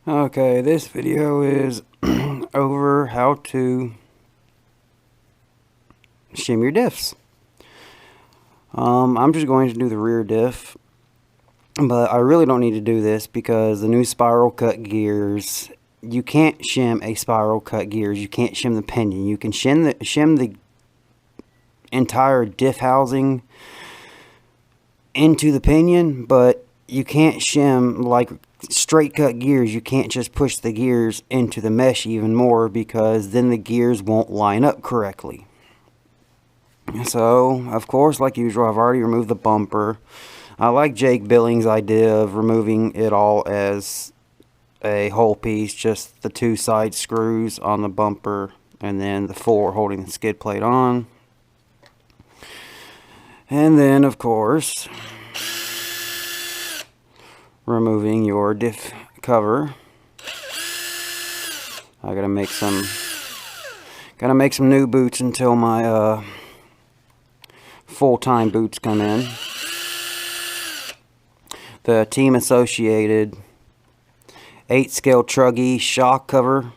Okay, this video is over how to shim your diffs. I'm just going to do the rear diff, but I really don't need to do this because the new spiral cut gears, you can't shim a spiral cut gears. You can't shim the pinion. You can shim the entire diff housing into the pinion, but you can't shim like straight cut gears. You can't just push the gears into the mesh even more, because then the gears won't line up correctly. So of course, like usual, I've already removed the bumper. I like Jake Billings' idea of removing it all as a whole piece, just the two side screws on the bumper and then the four holding the skid plate on. And then of course, removing your diff cover. I gotta make some new boots until my full-time boots come in. The Team Associated 8-scale truggy shock cover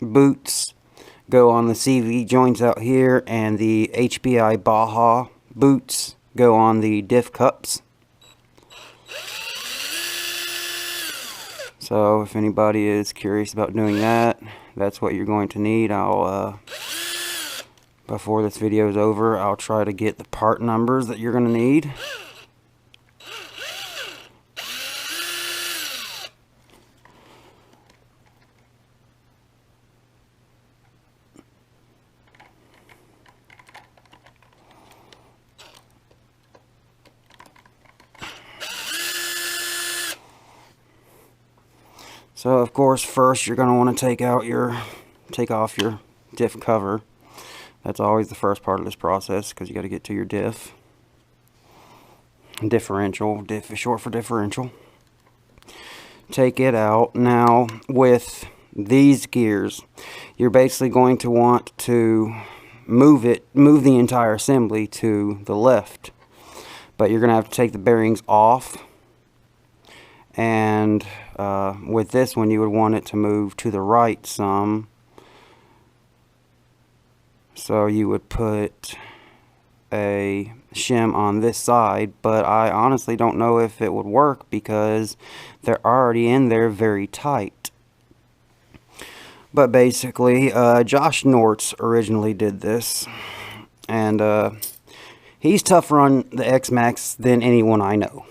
boots go on the CV joints out here, and the HBI Baja boots go on the diff cups. So if anybody is curious about doing that, that's what you're going to need. Before this video is over, I'll try to get the part numbers that you're going to need. So of course, first you're going to want to take off your diff cover. That's always the first part of this process, because you got to get to your diff. Differential. Diff is short for differential. Take it out. Now with these gears, you're basically going to want to move the entire assembly to the left, but you're going to have to take the bearings off. And with this one, you would want it to move to the right some. So you would put a shim on this side, but I honestly don't know if it would work because they're already in there very tight. But basically, Josh Nortz originally did this, and he's tougher on the X-MAXX than anyone I know.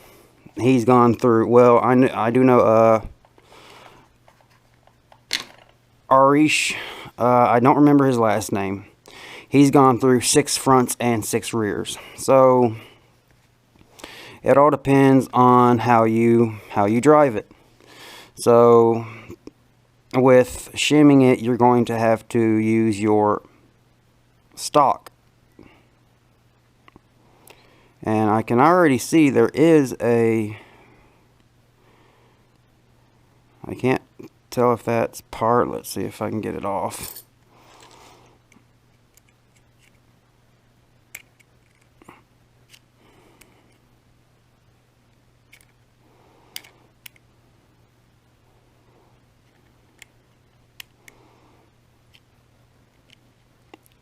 He's gone through, well, I do know Arish, I don't remember his last name. He's gone through 6 fronts and 6 rears. So it all depends on how you drive it. So with shimming it, you're going to have to use your stock. And I can already see there is I can't tell if that's part. Let's see if I can get it off.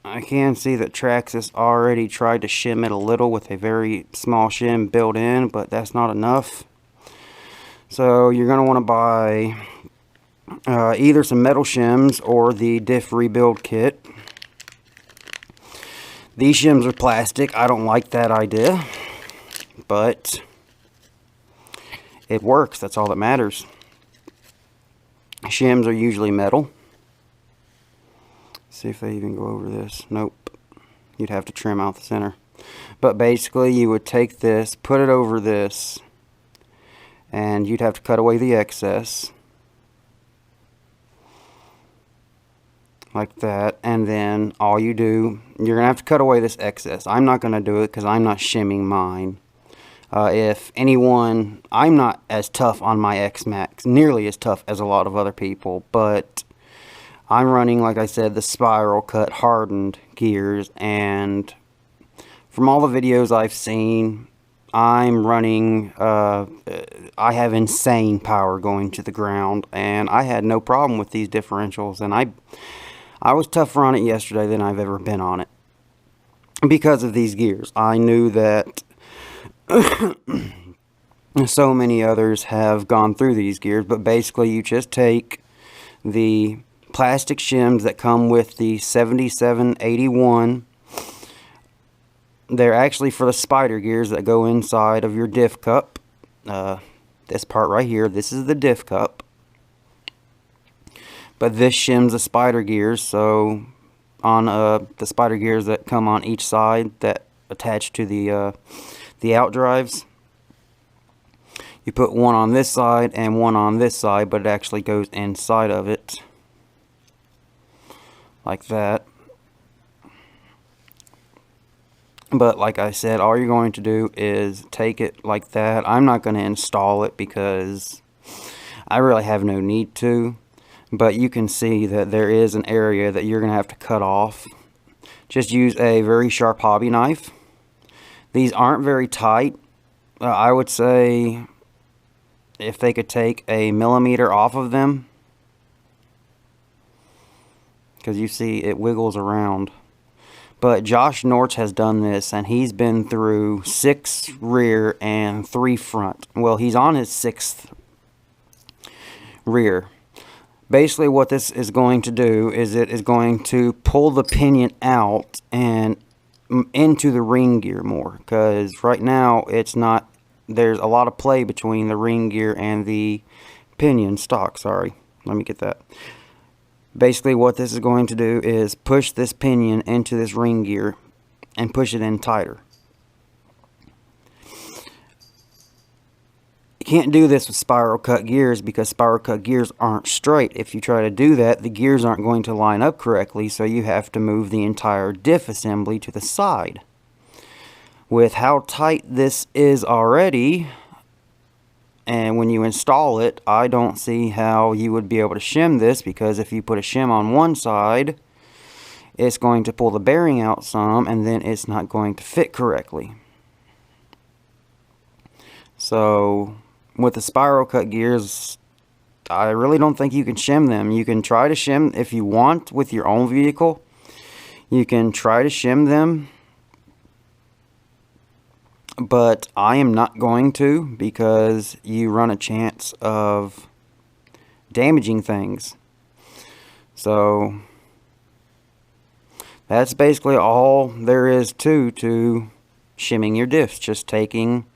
I can see that Traxxas already tried to shim it a little with a very small shim built in, but that's not enough. So you're going to want to buy either some metal shims or the diff rebuild kit. These shims are plastic. I don't like that idea, but it works. That's all that matters. Shims are usually metal. See if they even go over this. Nope. You'd have to trim out the center. But basically, you would take this, put it over this, and you'd have to cut away the excess. Like that. And then all you do, you're going to have to cut away this excess. I'm not going to do it because I'm not shimming mine. If anyone, I'm not as tough on my X-MAXX, nearly as tough as a lot of other people, but I'm running, like I said, the spiral cut hardened gears, and from all the videos I've seen, I'm running, I have insane power going to the ground, and I had no problem with these differentials, and I was tougher on it yesterday than I've ever been on it because of these gears. I knew that so many others have gone through these gears, but basically you just take the plastic shims that come with the 7781. They're actually for the spider gears that go inside of your diff cup. This part right here, this is the diff cup. But this shims the spider gears, so on the spider gears that come on each side that attach to the out drives, you put one on this side and one on this side, but it actually goes inside of it like that. But like I said, all you're going to do is take it like that. I'm not going to install it because I really have no need to. But you can see that there is an area that you're going to have to cut off. Just use a very sharp hobby knife. These aren't very tight. I would say if they could take a millimeter off of them, because you see it wiggles around. But Josh Nortz has done this, and he's been through 6 rear and 3 front. Well, he's on his 6th rear. Basically what this is going to do is it is going to pull the pinion out and into the ring gear more, because right now it's not, there's a lot of play between the ring gear and the pinion stock. Sorry, let me get that. Basically what this is going to do is push this pinion into this ring gear and push it in tighter. You can't do this with spiral cut gears because spiral cut gears aren't straight. If you try to do that, the gears aren't going to line up correctly, so you have to move the entire diff assembly to the side. With how tight this is already, and when you install it, I don't see how you would be able to shim this, because if you put a shim on one side, it's going to pull the bearing out some, and then it's not going to fit correctly. So with the spiral cut gears, I really don't think you can shim them. You can try to shim if you want with your own vehicle. You can try to shim them, but I am not going to, because you run a chance of damaging things. So that's basically all there is to shimming your diffs. Just taking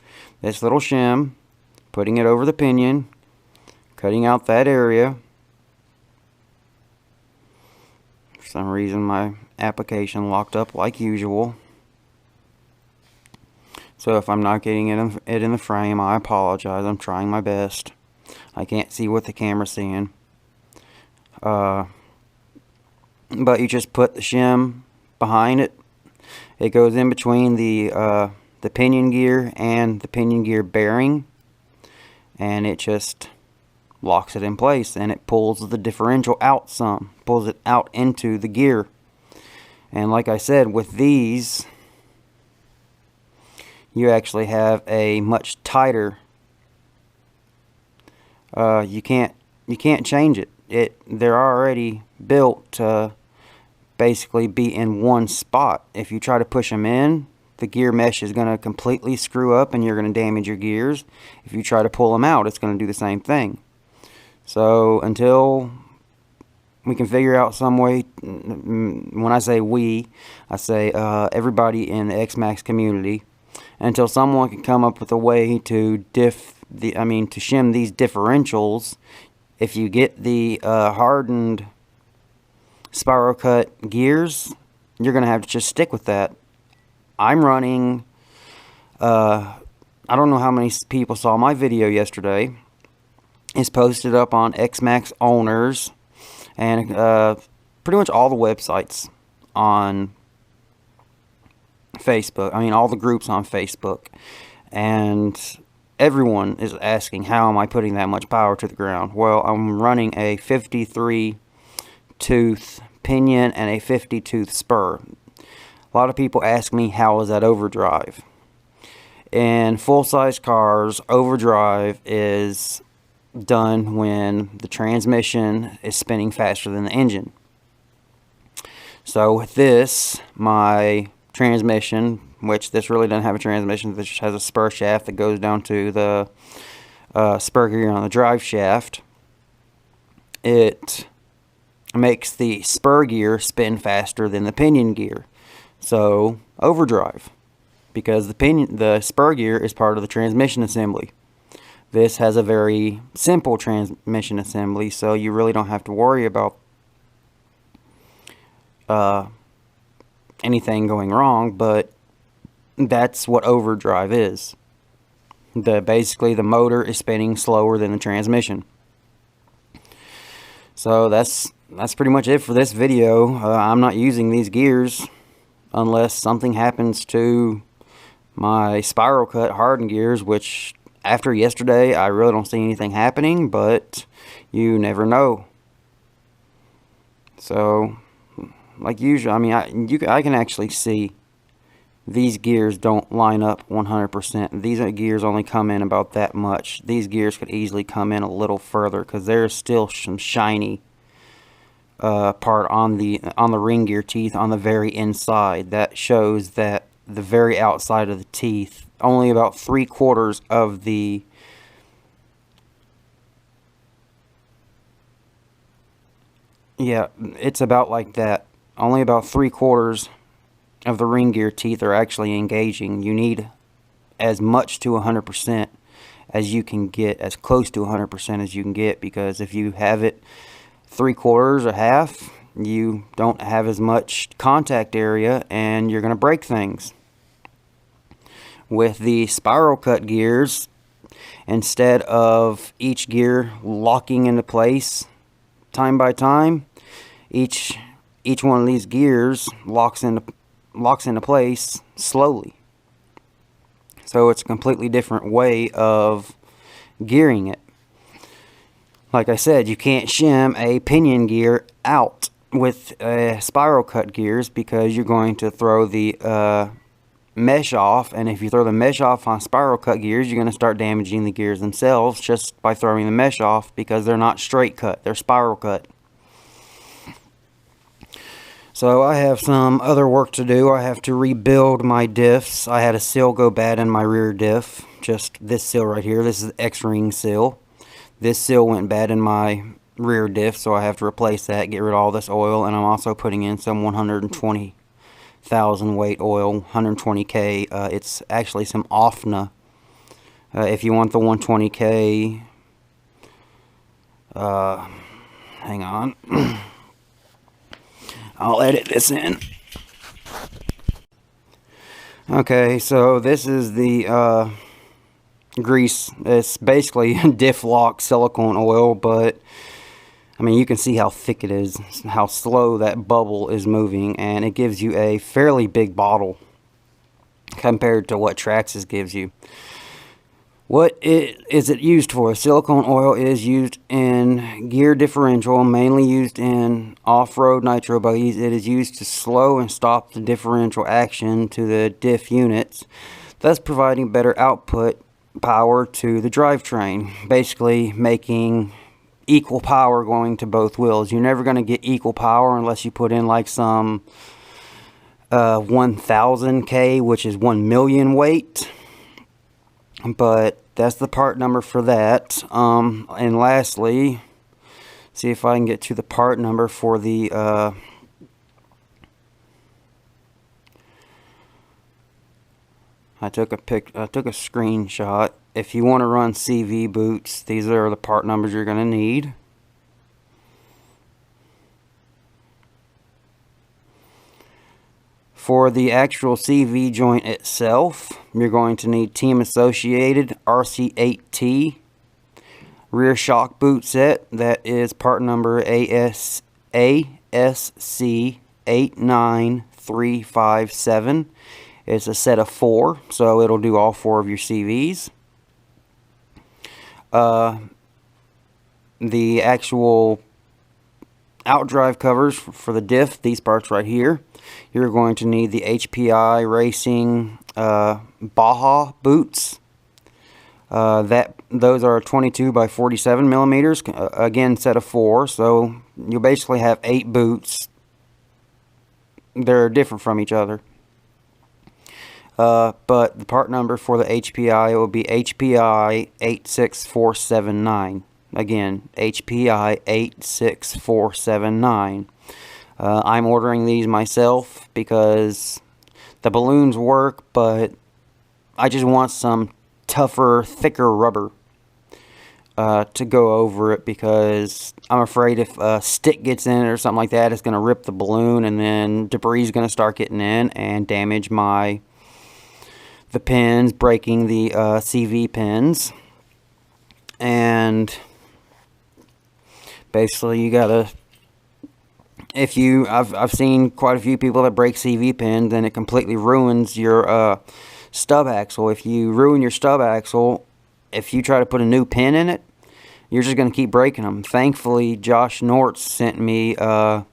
this little shim, putting it over the pinion, cutting out that area. For some reason my application locked up like usual. So if I'm not getting it in the frame, I apologize. I'm trying my best. I can't see what the camera's seeing. But you just put the shim behind it. It goes in between the pinion gear and the pinion gear bearing, and it just locks it in place, and it pulls the differential out some, pulls it out into the gear. And like I said, with these, you actually have a much tighter, you can't change it. They're already built to basically be in one spot. If you try to push them in, the gear mesh is going to completely screw up and you're going to damage your gears. If you try to pull them out, it's going to do the same thing. So until we can figure out some way, when I say we, I say everybody in the X-MAXX community, until someone can come up with a way to shim these differentials. If you get the hardened spiral cut gears, you're going to have to just stick with that. I'm running, I don't know how many people saw my video yesterday. It's posted up on X-MAXX owners and pretty much all the websites on Facebook. I mean, all the groups on Facebook. And everyone is asking, how am I putting that much power to the ground? Well, I'm running a 53 tooth pinion and a 50 tooth spur. A lot of people ask me, how is that overdrive? In full-size cars, overdrive is done when the transmission is spinning faster than the engine. So with this, my transmission, which this really doesn't have a transmission, this just has a spur shaft that goes down to the spur gear on the drive shaft. It makes the spur gear spin faster than the pinion gear. So overdrive, because the spur gear is part of the transmission assembly. This has a very simple transmission assembly, so you really don't have to worry about anything going wrong, but that's what overdrive is. Basically the motor is spinning slower than the transmission. So that's pretty much it for this video. I'm not using these gears unless something happens to my spiral cut hardened gears, which after yesterday I really don't see anything happening, but you never know. So like usual, I mean, I can actually see these gears don't line up 100%. These gears only come in about that much. These gears could easily come in a little further because there's still some shiny part on the ring gear teeth on the very inside. That shows that the very outside of the teeth, only about 3/4 of the it's about like that. Only about 3/4 of the ring gear teeth are actually engaging. You need as much to 100% as you can get, as close to 100% as you can get, because if you have it 3/4 or half, you don't have as much contact area and you're going to break things. With the spiral cut gears, instead of each gear locking into place time by time, each one of these gears locks into place slowly. So it's a completely different way of gearing it. Like I said, you can't shim a pinion gear out with spiral cut gears because you're going to throw the mesh off, and if you throw the mesh off on spiral cut gears, you're going to start damaging the gears themselves just by throwing the mesh off, because they're not straight cut, they're spiral cut. So I have some other work to do. I have to rebuild my diffs. I had a seal go bad in my rear diff. Just this seal right here. This is the X-ring seal. This seal went bad in my rear diff, so I have to replace that, get rid of all this oil, and I'm also putting in some 120,000 weight oil, 120K. It's actually some OFNA. If you want the 120K, hang on. I'll edit this in. Okay, so this is the grease. It's basically diff lock silicone oil, but I mean, you can see how thick it is, how slow that bubble is moving, and it gives you a fairly big bottle compared to what Traxxas gives you. What is it used for? Silicone oil is used in gear differential, mainly used in off-road nitro buggies. It is used to slow and stop the differential action to the diff units, thus providing better output power to the drivetrain, basically making equal power going to both wheels. You're never going to get equal power unless you put in like some 1000K, which is 1 million weight. But that's the part number for that. And lastly, see if I can get to the part number for the I took a screenshot. If you want to run CV boots, these are the part numbers you're going to need. For the actual CV joint itself, you're going to need Team Associated RC8T rear shock boot set. That is part number ASC89357. It's a set of 4, so it'll do all 4 of your CVs. The actual outdrive covers for the diff, these parts right here. You're going to need the HPI Racing Baja boots. Those are 22 by 47 millimeters. Again, set of 4, so you basically have 8 boots. They're different from each other. But the part number for the HPI will be HPI 86479. Again, HPI 86479. I'm ordering these myself because the balloons work, but I just want some tougher, thicker rubber to go over it, because I'm afraid if a stick gets in it or something like that, it's going to rip the balloon, and then debris is going to start getting in and damage the pins, breaking the CV pins. And basically you gotta, I've seen quite a few people that break CV pins, and it completely ruins your stub axle. If you ruin your stub axle, if you try to put a new pin in it, you're just going to keep breaking them. Thankfully, Josh Nortz sent me 4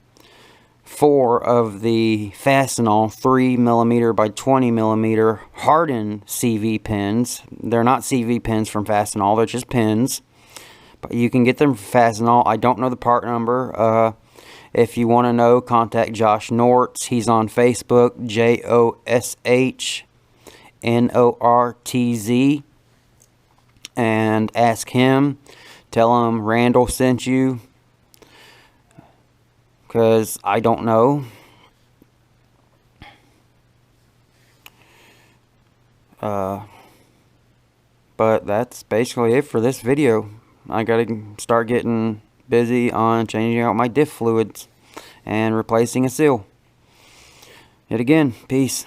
of the Fastenal 3mm by 20mm hardened CV pins. They're not CV pins from Fastenal, they're just pins. But you can get them from Fastenal. I don't know the part number. If you want to know, contact Josh Nortz. He's on Facebook, JOSHNORTZ, and ask him. Tell him Randall sent you, because I don't know. But that's basically it for this video. I gotta start getting busy on changing out my diff fluids and replacing a seal. Yet again, peace.